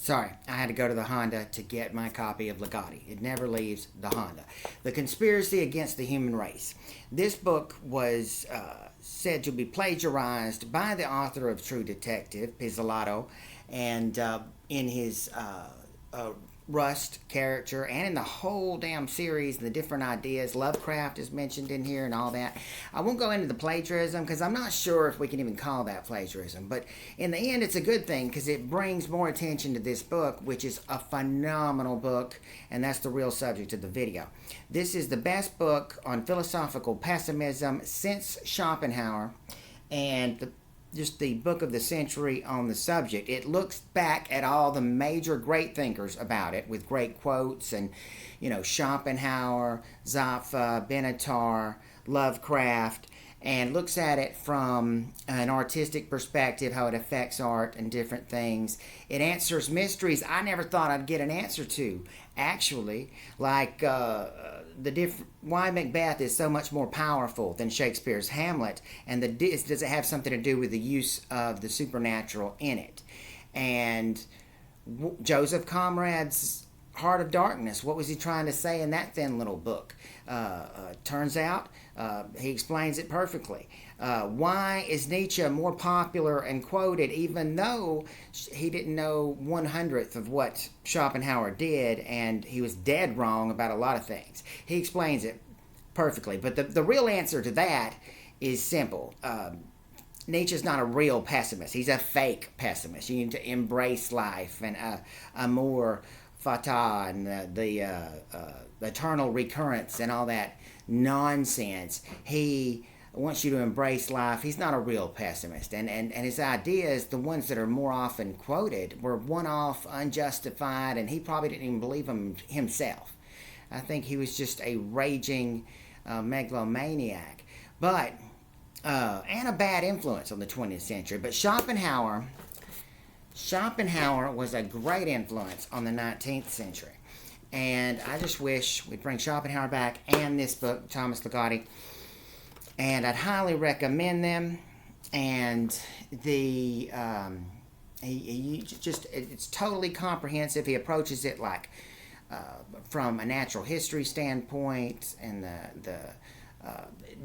Sorry, I had to go to the Honda to get my copy of Ligotti. It never leaves the Honda. The Conspiracy Against the Human Race. This book was said to be plagiarized by the author of True Detective, Pizzolatto, and in his Rust character, and in the whole damn series, the different ideas. Lovecraft is mentioned in here and all that. I won't go into the plagiarism because I'm not sure if we can even call that plagiarism, but in the end it's a good thing because it brings more attention to this book, which is a phenomenal book, and that's the real subject of the video. This is the best book on philosophical pessimism since Schopenhauer, and just the book of the century on the subject. It looks back at all the major great thinkers about it with great quotes, and Schopenhauer, Zappa, Benatar, Lovecraft, and looks at it from an artistic perspective, how it affects art and different things. It answers mysteries I never thought I'd get an answer to, actually, like why Macbeth is so much more powerful than Shakespeare's Hamlet, and does it have something to do with the use of the supernatural in it? And Joseph Conrad's Heart of Darkness, what was he trying to say in that thin little book? Turns out he explains it perfectly. Why is Nietzsche more popular and quoted, even though he didn't know 1/100th of what Schopenhauer did, and he was dead wrong about a lot of things? He explains it perfectly. But the real answer to that is simple. Nietzsche's not a real pessimist. He's a fake pessimist. You need to embrace life and amour fatah and the eternal recurrence and all that nonsense. He wants you to embrace life. He's not a real pessimist. And his ideas, the ones that are more often quoted, were one-off, unjustified, and he probably didn't even believe them himself. I think he was just a raging megalomaniac. But, and a bad influence on the 20th century. But Schopenhauer was a great influence on the 19th century. And I just wish we'd bring Schopenhauer back and this book, Thomas Ligotti. And I'd highly recommend them. And it's totally comprehensive. He approaches it like from a natural history standpoint, and the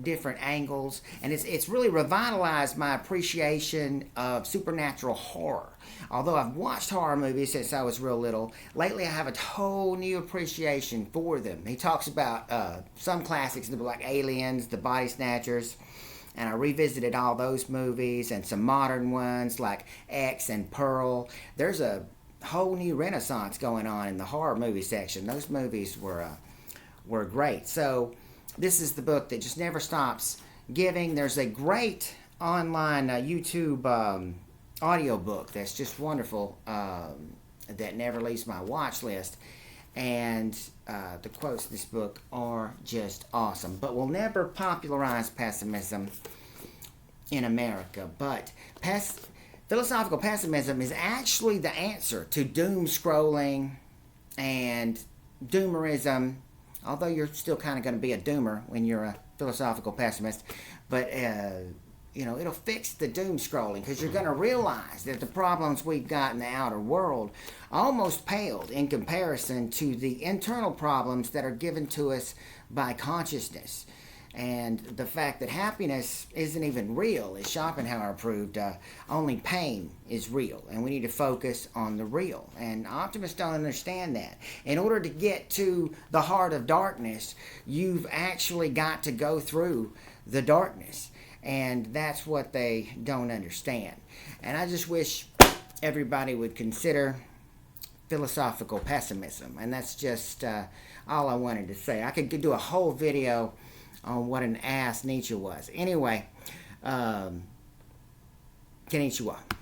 different angles, and it's really revitalized my appreciation of supernatural horror. Although I've watched horror movies since I was real little, lately I have a whole new appreciation for them. He talks about some classics like Aliens, The Body Snatchers, and I revisited all those movies, and some modern ones like X and Pearl. There's a whole new renaissance going on in the horror movie section. Those movies were great. So this is the book that just never stops giving. There's a great online YouTube audio book that's just wonderful, that never leaves my watch list. And the quotes in this book are just awesome. But we'll never popularize pessimism in America. But philosophical pessimism is actually the answer to doom scrolling and doomerism. Although you're still kind of going to be a doomer when you're a philosophical pessimist. But, it'll fix the doom scrolling, because you're going to realize that the problems we've got in the outer world almost paled in comparison to the internal problems that are given to us by consciousness. And the fact that happiness isn't even real, as Schopenhauer proved, only pain is real, and we need to focus on the real. And optimists don't understand that. In order to get to the heart of darkness, you've actually got to go through the darkness, and that's what they don't understand. And I just wish everybody would consider philosophical pessimism, and that's just all I wanted to say. I could do a whole video on what an ass Nietzsche was. Anyway, konnichiwa.